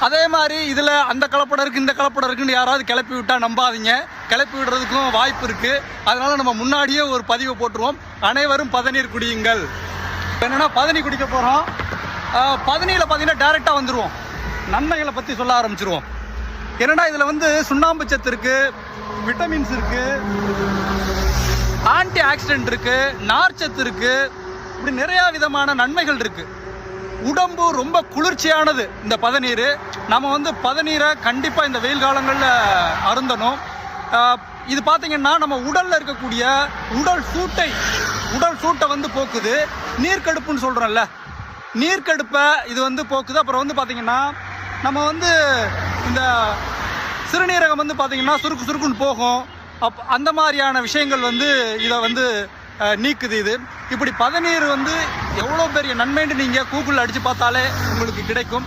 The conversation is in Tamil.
அதே மாதிரி இதில் அந்த கலப்படம் இருக்குது இந்த கலப்படம் இருக்குன்னு யாராவது கிளப்பி விட்டால் நம்பாதீங்க. கிளப்பி விடுறதுக்கும் வாய்ப்பு இருக்குது. அதனால் நம்ம முன்னாடியே ஒரு பதிவை போட்டுருவோம், அனைவரும் பதநீர் குடியுங்கள். என்னென்னா பதனி குடிக்க போகிறோம். பதனியில் பார்த்தீங்கன்னா டைரெக்டாக வந்துடுவோம், நன்மைகளை பற்றி சொல்ல ஆரம்பிச்சிருவோம். என்னென்னா இதில் வந்து சுண்ணாம்பு சத்து இருக்குது, விட்டமின்ஸ் இருக்குது, ஆன்டி ஆக்சிடென்ட் இருக்குது, நார்ச்சத்து இருக்குது, இப்படி நிறையா விதமான நன்மைகள் இருக்குது. உடம்பு ரொம்ப குளிர்ச்சியானது இந்த பதநீர். நம்ம வந்து பதநீரை கண்டிப்பாக இந்த வெயில் காலங்களில் அருந்தணும். இது பார்த்திங்கன்னா நம்ம உடலில் இருக்கக்கூடிய உடல் சூட்டை வந்து போக்குது. நீர்க்கடுப்புன்னு சொல்கிறோம்ல, நீர்க்கடுப்பை இது வந்து போக்குது. அப்புறம் வந்து பார்த்திங்கன்னா நம்ம வந்து இந்த சிறுநீரகம் வந்து பார்த்திங்கன்னா சுருக்குன்னு போகும். அந்த மாதிரியான விஷயங்கள் வந்து இதை வந்து நீக்குது. இது இப்படி பதநீர் வந்து எவ்வளோ பெரிய நன்மைன்னு நீங்கள் கூகுளில் அடித்து பார்த்தாலே உங்களுக்கு கிடைக்கும்.